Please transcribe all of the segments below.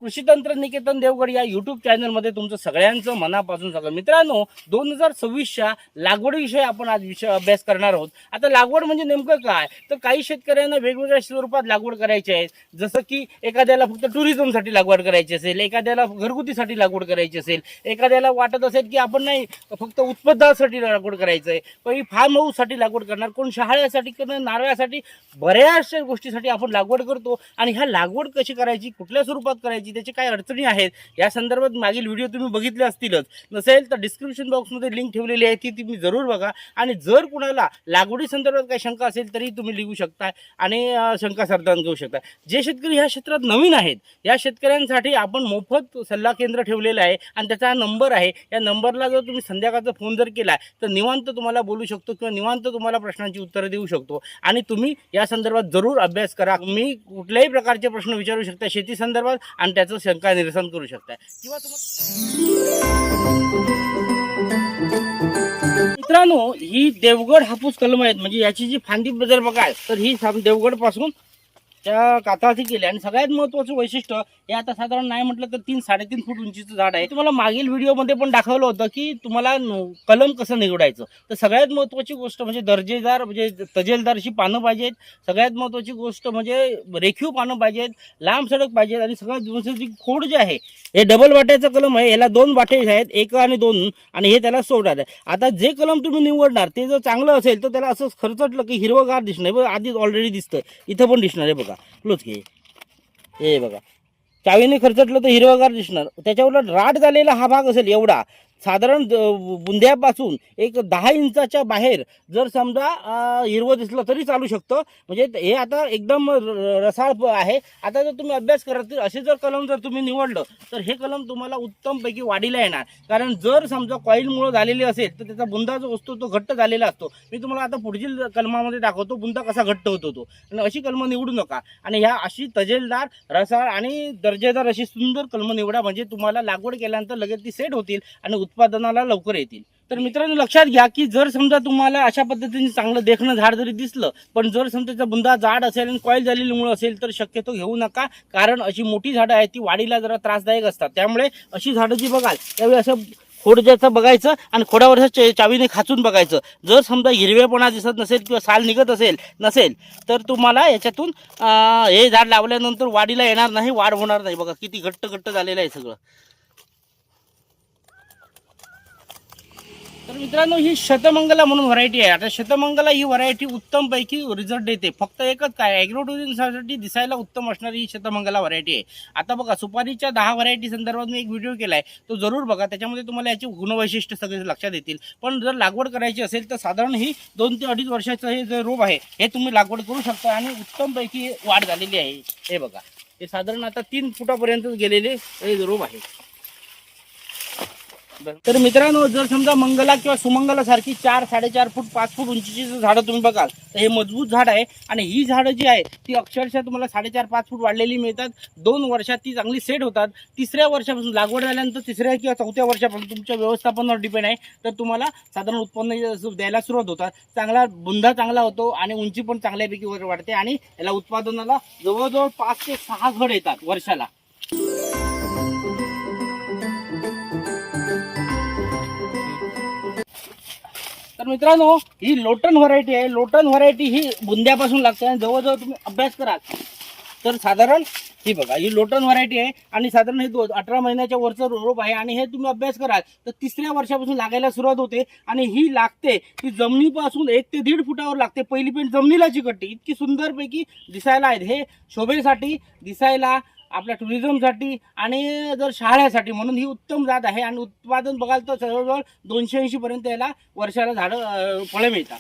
कृषी तंत्र निकेतन देवगड या यूट्यूब चॅनलमध्ये तुमचं सगळ्यांचं मनापासून स्वागत. मित्रांनो, 2026च्या लागवडीविषयी आपण आज अभ्यास करणार आहोत. आता लागवड म्हणजे नेमकं काय, तर काही शेतकऱ्यांना वेगवेगळ्या स्वरूपात लागवड करायची आहे. जसं की एखाद्याला फक्त टुरिझमसाठी लागवड करायची असेल, एखाद्याला घरगुतीसाठी लागवड करायची असेल, एखाद्याला वाटत असेल की आपण नाही फक्त उत्पादनासाठी लागवड करायचं आहे, कोणी फार्म हाऊससाठी लागवड करणार, कोण शहाळ्यासाठी करणार, नारळासाठी, बऱ्याचशा गोष्टीसाठी आपण लागवड करतो. आणि ह्या लागवड कशी करायची, कुठल्या स्वरूपात करायची, त्याची काय अडचणी आहेत या संदर्भात मागील व्हिडिओ तुम्ही बघितले असतीलच. नसेल तर डिस्क्रिप्शन बॉक्समध्ये लिंक ठेवलेली आहे, ती तुम्ही जरूर बघा. आणि जर कुणाला लागवडी संदर्भात काही शंका असेल तरी तुम्ही लिहू शकता आणि शंका सरदान घेऊ शकता. जे शेतकरी ह्या क्षेत्रात नवीन आहेत या शेतकऱ्यांसाठी आपण मोफत सल्ला केंद्र ठेवलेलं आहे आणि त्याचा नंबर आहे. या नंबरला जर तुम्ही संध्याकाळचा फोन जर केला तर निवांत तुम्हाला बोलू शकतो किंवा निवांत तुम्हाला प्रश्नांची उत्तरं देऊ शकतो. आणि तुम्ही या संदर्भात जरूर अभ्यास करा. मी कुठल्याही प्रकारचे प्रश्न विचारू शकता शेती संदर्भात आणि त्याचं शंका निरसन करू शकता किंवा मित्रांनो, ही देवगड हापूस कलम आहेत. म्हणजे याची जी फांदी बद्दल बघाल तर ही देवगड पासून त्या काताची केली. आणि सगळ्यात महत्त्वाचं वैशिष्ट्य हे आता साधारण नाही म्हटलं तर 3-3.5 फूट उंचीचं झाड आहे. तुम्हाला मागील व्हिडिओमध्ये पण दाखवलं होतं की तुम्हाला कलम कसं निवडायचं. तर सगळ्यात महत्त्वाची गोष्ट म्हणजे दर्जेदार, म्हणजे तजेलदार अशी पानं पाहिजेत. सगळ्यात महत्त्वाची गोष्ट म्हणजे रेखीव पानं पाहिजेत, लांब सडक पाहिजेत. आणि सगळ्यात महत्त्वाची खोड जे आहे हे डबल वाट्याचं कलम आहे. याला 2 वाटे आहेत, 1 आणि 2, आणि हे त्याला सोडणार आहे. आता जे कलम तुम्ही निवडणार ते जर चांगलं असेल तर त्याला असं खरचटलं की हिरवगार दिसणार. बघा आधीच ऑलरेडी दिसतं, इथं पण दिसणार आहे. बघा क्लोज घे, हे बघा चावीने खरचटलं तर हिरवगार दिसणार. त्याच्यावर राट झालेला हा भाग असेल एवढा, साधारण बुंद्यापासून एक 10 इंचाच्या बाहेर जर समजा हिरवं दिसलं तरी चालू शकतं. म्हणजे हे आता एकदम रसाळ आहे. आता जर तुम्ही अभ्यास करत असे जर कलम जर तुम्ही निवडलं तर हे कलम तुम्हाला उत्तमपैकी वाढीला येणार. कारण जर समजा कॉईलमुळं झालेली असेल तर त्याचा बुंदा जो असतो तो घट्ट झालेला असतो. मी तुम्हाला आता पुढील कलमामध्ये दाखवतो बुंदा कसा घट्ट होतो तो. आणि अशी कलमं निवडू नका. आणि ह्या अशी तजेलदार, रसाळ आणि दर्जेदार अशी सुंदर कलमं निवडा. म्हणजे तुम्हाला लागवड केल्यानंतर लगेच ती सेट होतील आणि उत्पादनाला लवकर येतील. तर मित्रांनो, लक्षात घ्या की जर समजा तुम्हाला अशा पद्धतीने चांगलं देखणं झाड जरी दिसलं पण जर समजा त्याचा बुंदा जाड असेल आणि कॉईल झालेली मुळे असेल तर शक्यतो घेऊ नका. कारण अशी मोठी झाडं आहेत ती वाढीला जरा त्रासदायक असतात. त्यामुळे अशी झाडं जी बघाल त्यावेळी असं खोड ज्याचं बघायचं आणि खोडावर चावीने खाचून बघायचं. जर समजा हिरवेपणा दिसत नसेल किंवा साल निघत नसेल तर तुम्हाला याच्यातून हे झाड लावल्यानंतर वाढीला येणार नाही, वाढ होणार नाही. बघा किती घट्ट घट्ट झालेलं आहे सगळं. तर मित्रांनो, ही शतमंगला म्हणून व्हरायटी आहे. आता शतमंगला ही व्हरायटी उत्तमपैकी रिझल्ट देते. फक्त एकच काय, ॲग्रो टुरिझमसाठी दिसायला उत्तम असणारी ही शतमंगला व्हरायटी आहे. आता बघा, सुपारीच्या 10 व्हरायटी संदर्भात मी एक व्हिडिओ केला आहे, तो जरूर बघा. त्याच्यामध्ये तुम्हाला याची गुणवैशिष्ट्य सगळे लक्षात येतील. पण जर लागवड करायची असेल तर साधारण ही 2 ते 2.5 वर्षाचं हे जे रोप आहे हे तुम्ही लागवड करू शकता. आणि उत्तमपैकी वाढ झालेली आहे. हे बघा, हे साधारण आता 3 फुटापर्यंत गेलेले हे रोप आहे. तर मित्रांनो, जर समजा मंगला किंवा सुमंगला सारखी 4-4.5 फूट 5 फूट उंचीची झाडं तुम्ही बघाल तर हे मजबूत झाड आहे. आणि ही झाडं जी आहे ती अक्षरशः तुम्हाला 4.5-5 फूट वाढलेली मिळतात. 2 वर्षात ती चांगली सेट होतात. 3ऱ्या वर्षापासून लागवड झाल्यानंतर 3ऱ्या किंवा 4थ्या वर्षापासून तुमच्या व्यवस्थापनावर डिपेंड आहे तर तुम्हाला साधारण उत्पन्न द्यायला सुरुवात होतात. चांगला बुंदा चांगला होतो आणि उंची पण चांगल्यापैकी वाढते. आणि याला उत्पादनाला जवळजवळ 5 ते 6 घड येतात वर्षाला. तर मित्रांनो, ही लोटन व्हरायटी आहे. लोटन व्हरायटी ही बुंद्यापासून लागते. आणि जवळजवळ तुम्ही अभ्यास कराल तर साधारण ही बघा, ही लोटन व्हरायटी आहे. आणि साधारण हे 18 महिन्याच्या वरचं रोप आहे. आणि हे तुम्ही अभ्यास कराल तर 3ऱ्या वर्षापासून लागायला सुरुवात होते. आणि ही लागते ती जमिनीपासून 1 ते 1.5 फुटावर लागते. पहिली पेंट जमिनीला चिकटते. इतकी सुंदरपैकी दिसायला आहेत. हे शोभेसाठी, दिसायला, आपल्या टुरिझमसाठी आणि जर शहाळ्यासाठी म्हणून ही उत्तम जात आहे. आणि उत्पादन बघाल तर जवळजवळ 280 पर्यंत याला वर्षाला झाडं फळे मिळतात.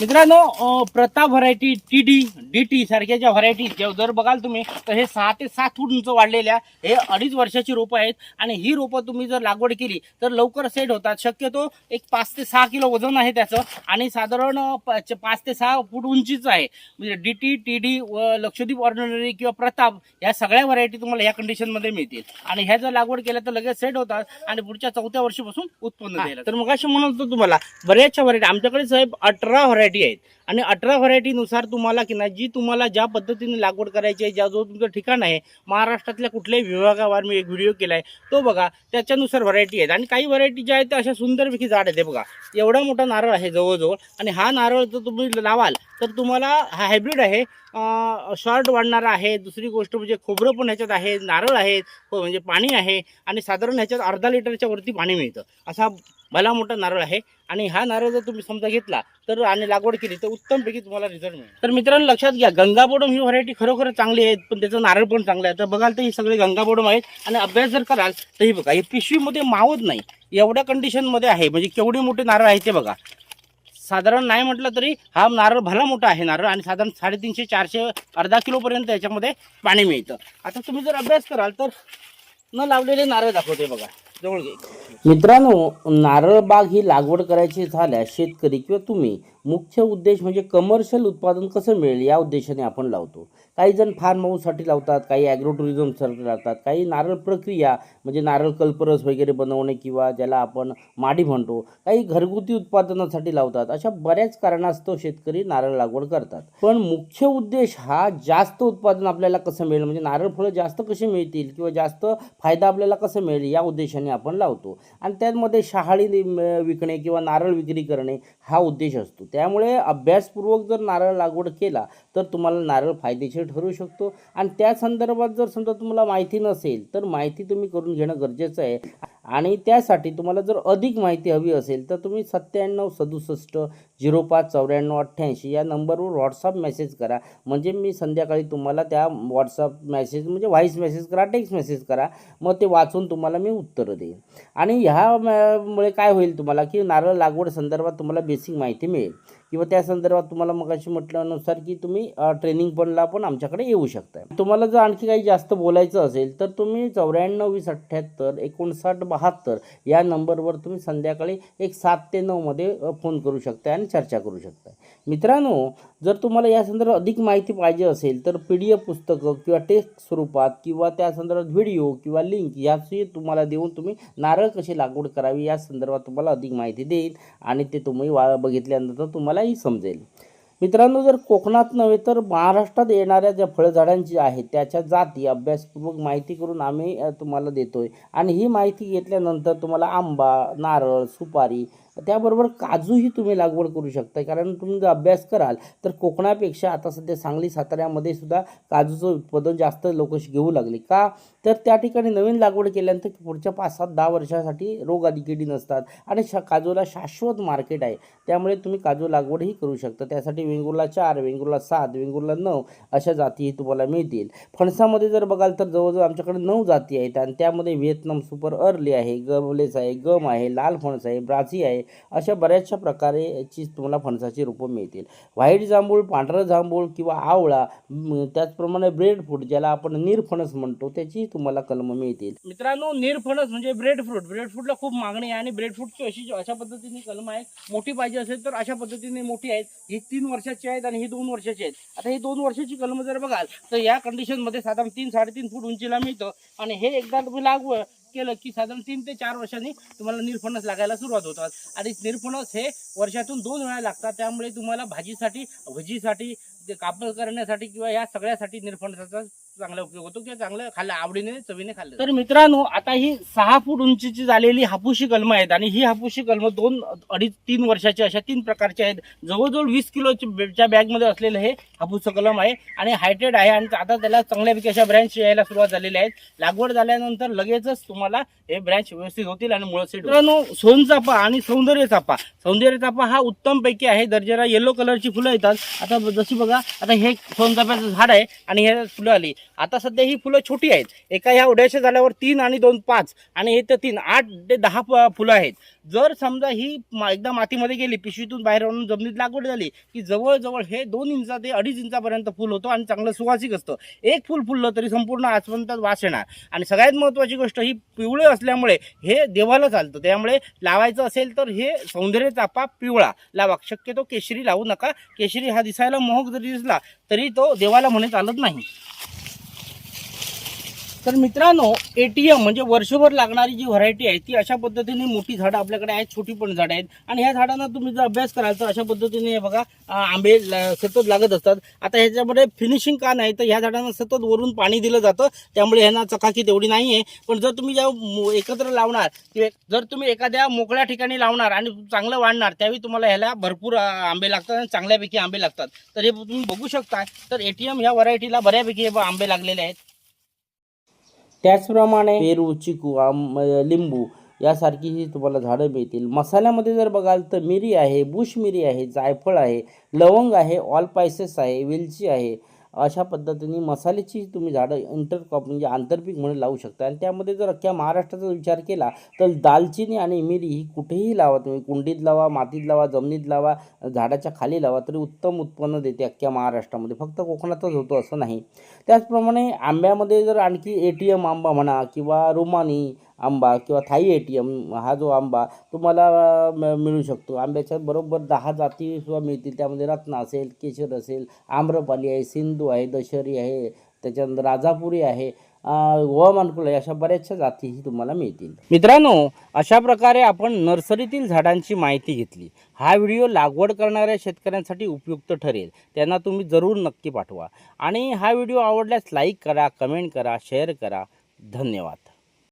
मित्रांनो, प्रताप व्हरायटी, TD, DT सारख्या ज्या व्हरायटी जर बघाल तुम्ही तर हे 6 ते 7 फूट उंच वाढलेल्या हे 2.5 वर्षाची रोपं आहेत. आणि ही रोपं तुम्ही जर लागवड केली तर लवकर सेट होतात. शक्यतो एक 5 ते 6 किलो वजन आहे त्याचं. आणि साधारण 5 ते 6 फूट उंचीचं आहे. म्हणजे DT, TD, लक्षद्वीप ऑर्डिनरी किंवा प्रताप या सगळ्या व्हरायटी तुम्हाला या कंडिशनमध्ये मिळतील. आणि ह्या जर लागवड केल्या तर लगेच सेट होतात आणि पुढच्या 4थ्या वर्षापासून उत्पन्न द्यायला. तर मग अशी म्हणत होतो तुम्हाला बऱ्याचशा व्हरायटी आमच्याकडे साहेब 18 व्हरायटी व्हरायटी आहेत आणि 18 व्हरायटीनुसार तुम्हाला की नाही जी तुम्हाला ज्या पद्धतीने लागवड करायची आहे, ज्या जो तुमचं ठिकाण आहे, महाराष्ट्रातल्या कुठल्याही विभागावर मी एक व्हिडिओ केला आहे तो बघा, त्याच्यानुसार व्हरायटी आहेत. आणि काही व्हरायटी ज्या आहेत त्या अशा सुंदरपैकी झाड आहेत. बघा एवढा मोठा नारळ आहे जवळजवळ, आणि हा नारळ जर तुम्ही लावाल तर तुम्हाला हा हायब्रिड आहे, शॉर्ट वाढणारा आहे. दुसरी गोष्ट म्हणजे खोबरं पण ह्याच्यात आहे, नारळ आहे, म्हणजे पाणी आहे, आणि साधारण ह्याच्यात अर्धा लिटरच्या वरती पाणी मिळतं असा भला मोठा नारळ आहे. आणि हा नारळ जर तुम्ही समजा घेतला तर आणि लागवड केली तर उत्तमपैकी तुम्हाला रिझल्ट मिळेल. तर मित्रांनो लक्षात घ्या, गंगाबोडम ही व्हरायटी खरोखर चांगली आहे, पण त्याचं नारळ पण चांगलं आहे. तर बघाल तर ही सगळे गंगाबोडम आहेत. आणि अभ्यास जर कराल तर ही बघा, ही पिशवीमध्ये मावत नाही एवढ्या कंडिशनमध्ये आहे. म्हणजे केवढे मोठे नारळ आहे ते बघा. साधारण नाही म्हटलं तरी हा नारळ भला मोठा आहे नारळ, आणि साधारण 350-400 अर्धा किलोपर्यंत याच्यामध्ये पाणी मिळतं. आता तुम्ही जर अभ्यास कराल तर न लावलेले नारळ दाखवते बघा, जवळ घे. मित्रांनो, नारळ बाग ही लागवड करायची झाल्यास शेतकरी किंवा तुम्ही मुख्य उद्देश म्हणजे कमर्शियल उत्पादन कसं मिळेल या उद्देशाने आपण लावतो. काही जण फार्म हाऊससाठी लावतात, काही ॲग्रो टुरिझमसाठी लावतात, काही नारळ प्रक्रिया म्हणजे नारळ कल्परस वगैरे बनवणे किंवा ज्याला आपण माडी म्हणतो, काही घरगुती उत्पादनासाठी लावतात. अशा बऱ्याच कारणास्तव शेतकरी नारळ लागवड करतात. पण मुख्य उद्देश हा जास्त उत्पादन आपल्याला कसं मिळेल, म्हणजे नारळ फळं जास्त कशी मिळतील किंवा जास्त फायदा आपल्याला कसं मिळेल या उद्देशाने आपण लावतो. आणि त्यामध्ये शहाळी विकणे किंवा नारळ विक्री करणे हा उद्देश असतो. त्यामुळे अभ्यासपूर्वक जर नारळ लागवड केला तर तुम्हाला नारळ फायदेशीर ठरू शकतो. आणि त्या संदर्भात जर समजा तुम्हाला माहिती नसेल तर माहिती तुम्ही करून घेणं गरजेचं आहे. आणि त्यासाठी तुम्हाला जर अधिक माहिती हवी असेल तर तुम्ही 9767 059488 या नंबरवर व्हॉट्सअप मेसेज करा. म्हणजे मी संध्याकाळी तुम्हाला त्या व्हॉट्सअप मेसेज म्हणजे व्हॉईस मेसेज करा, टेक्स्ट मेसेज करा, मग ते वाचून तुम्हाला मी उत्तरं देईन. आणि ह्यामुळे काय होईल तुम्हाला की नारळ लागवड संदर्भात तुम्हाला बेसिक माहिती मिळेल, किंवा त्या संदर्भात तुम्हाला मगाशी म्हटल्यानुसार की तुम्ही ट्रेनिंग पण आमच्याकडे येऊ शकता. तुम्हाला जर आणखी काही जास्त बोलायचं असेल तर तुम्ही 94 20 78 59 72 या नंबरवर तुम्ही संध्याकाळी 7 ते 9 मध्ये फोन करू शकता आणि चर्चा करू शकता. मित्रांनो, जर तुम्हाला या संदर्भात अधिक माहिती पाहिजे असेल तर PDF पुस्तकं किंवा टेक्स्ट स्वरूपात किंवा त्या संदर्भात व्हिडिओ किंवा लिंक याची तुम्हाला देऊन तुम्ही नारळ कशी लागवड करावी या संदर्भात तुम्हाला अधिक माहिती देईल, आणि ते तुम्ही बघितल्यानंतर तुम्हालाही समजेल. मित्रांनो, जर कोकणात नव्हे तर महाराष्ट्रात येणाऱ्या ज्या फळझाडांची आहेत त्याच्या जाती अभ्यासपूर्वक माहिती करून आम्ही तुम्हाला देतोय. आणि ही माहिती घेतल्यानंतर तुम्हाला आंबा, नारळ, सुपारी, त्याबरोबर काजूही तुम्ही लागवड करू शकता. कारण तुम्ही जर अभ्यास कराल तर कोकणापेक्षा आता सध्या सांगली, साताऱ्यामध्ये सुद्धा काजूचं उत्पादन जास्त लोक घेऊ लागले. का तर त्या ठिकाणी नवीन लागवड केल्यानंतर पुढच्या 5-7-10 वर्षासाठी रोग आदी किडी नसतात आणि काजूला शाश्वत मार्केट आहे. त्यामुळे तुम्ही काजू लागवडही करू शकता. त्यासाठी वेंगुर्ला 4, वेंगुर्ला 7, वेंगुर्ला 9 अशा जातीही तुम्हाला मिळतील. फणसामध्ये जर बघाल तर जवळजवळ आमच्याकडे 9 जाती आहेत, आणि त्यामध्ये व्हिएतनाम सुपर अर्ली आहे, गमलेस आहे, गम आहे, लाल फणस आहे, ब्राझी आहे, अशा बऱ्याचशा प्रकारेची तुम्हाला फणसाची रोपं मिळतील. व्हाईट जांभूळ, पांढरं जांभूळ किंवा आवळा, त्याचप्रमाणे ब्रेड फ्रूट ज्याला आपण निरफणस म्हणतो त्याची तुम्हाला कलमं मिळतील. मित्रांनो, निरफणस म्हणजे ब्रेड फ्रूटला खूप मागणी आहे, आणि ब्रेड फ्रूटची अशा पद्धतीने कलम आहे. मोठी पाहिजे असेल तर अशा पद्धतीने मोठी आहेत. ही 3 वर्षाची आहेत आणि ही 2 वर्षाची आहेत. आता ही 2 वर्षाची कलम जर बघाल तर या कंडिशनमध्ये साधारण 3-3.5 फूट उंचीला मिळतं. आणि हे एकदा तुम्ही लागवड केलं की साधारण 3 ते 4 वर्षांनी तुम्हाला निरफणस लागायला सुरुवात होतात. आणि निरफणस हे वर्षातून 2 वेळा लागतात. त्यामुळे तुम्हाला भाजीसाठी, भजीसाठी, कापड करण्यासाठी किंवा या सगळ्यासाठी निरफणसाचा चांगला उपयोग होतो, किंवा चांगलं खाल्लं, आवडीने चवीने खाल्लं. तर मित्रांनो, आता ही 6 फूट उंचीची झालेली हापूसी कलमं आहेत, आणि ही हापूसी कलमं 2, 2.5-3 वर्षाची अशा 3 प्रकारचे आहेत. जवळजवळ 20 किलोच्या बॅगमध्ये असलेलं हे हापूसचं कलम आहे, आणि हायटेड आहे. आणि आता त्याला चांगल्यापैकी अशा ब्रँच यायला सुरुवात झालेली आहेत. लागवड झाल्यानंतर लगेचच तुम्हाला हे ब्रँच व्यवस्थित होतील आणि मुळं सेट. मित्रांनो, सोनचाफा आणि सौंदर्य चाफा हा उत्तमपैकी आहे. दर्जेला येलो कलरची फुलं येतात. आता जशी बघा, आता हे सोनचाफ्याचं झाड आहे आणि हे फुलं आली. आता सध्या ही फुलं छोटी आहेत. एका ह्या उड्याच्या झाल्यावर 3 आणि 2 5 आणि हे तर 3 8 ते 10 फुलं आहेत. जर समजा ही एकदा मातीमध्ये गेली, पिशवीतून बाहेर आणून जमिनीत लागवड झाली की जवळजवळ हे 2 इंच ते 2.5 इंचापर्यंत फुल होतं, आणि चांगलं सुवासिक असतं. एक फुल फुललं तरी संपूर्ण आसमंतात वास येणार. आणि सगळ्यात महत्त्वाची गोष्ट, ही पिवळे असल्यामुळे हे देवाला चालतं. त्यामुळे लावायचं असेल तर हे सौंदर्य चाफा पिवळा लावा. शक्यतो केशरी लावू नका. केशरी हा दिसायला मोहक जरी दिसला तरी तो देवाला म्हणे चालत नाही. तर मित्रांनो, ATM म्हणजे वर्षभर लागणारी जी व्हरायटी आहे ती अशा पद्धतीने मोठी झाडं आपल्याकडे आहेत, छोटी पण झाडं आहेत. आणि ह्या झाडांना तुम्ही जर अभ्यास कराल तर अशा पद्धतीने बघा आंबे सतत लागत असतात. आता ह्याच्यामध्ये फिनिशिंग का नाही तर ह्या झाडांना सतत वरून पाणी दिलं जातं, त्यामुळे ह्यांना चकाकी तेवढी नाही आहे. पण जर तुम्ही जेव्हा एकत्र लावणार, जर तुम्ही एखाद्या मोकळ्या ठिकाणी लावणार आणि चांगलं वाढणार, त्यावेळी तुम्हाला ह्याला भरपूर आंबे लागतात आणि चांगल्यापैकी आंबे लागतात. तर हे तुम्ही बघू शकता. तर ATM ह्या व्हरायटीला बऱ्यापैकी आंबे लागलेले आहेत. त्याचप्रमाणे पेरू, चिकू, लिंबू यासारखी ही तुम्हाला झाडं मिळतील. मसाल्यामध्ये जर बघाल तर मिरी आहे, बुश मिरी आहे, जायफळ आहे, लवंग आहे, ऑल स्पायसेस आहे, वेलची आहे. अशा पद्धतीने मसाल्याची तुम्ही झाडं इंटरक्रॉप म्हणजे आंतरपीक म्हणून लावू शकता. आणि त्यामध्ये जर अख्ख्या महाराष्ट्राचा विचार केला तर दालचिनी आणि मिरी ही कुठेही लावा, तुम्ही कुंडीत लावा, मातीत लावा, जमिनीत लावा, झाडाच्या खाली लावा, तरी उत्तम उत्पन्न देते अख्ख्या महाराष्ट्रामध्ये. फक्त कोकणातच होतं असं नाही. त्याचप्रमाणे आंब्यामध्ये जर आणखी ATM आंबा म्हणा किंवा रुमानी आंबा किंवा थाई ATM हा जो आंबा तुम्हाला मिळू शकतो. आंब्याच्या बरोबर 10 जाती सुद्धा मिळतील. त्यामध्ये रत्ना असेल, केशर असेल, आम्रपाली आहे, सिंधू आहे, दशहरी आहे, त्याच्यानंतर राजापुरी आहे, गोवा आहे, अशा बऱ्याचशा जातीही तुम्हाला मिळतील. मित्रांनो, अशा प्रकारे आपण नर्सरीतील झाडांची माहिती घेतली. हा व्हिडिओ लागवड करणाऱ्या शेतकऱ्यांसाठी उपयुक्त ठरेल. त्यांना तुम्ही जरूर नक्की पाठवा. आणि हा व्हिडिओ आवडल्यास लाईक करा, कमेंट करा, शेअर करा. धन्यवाद.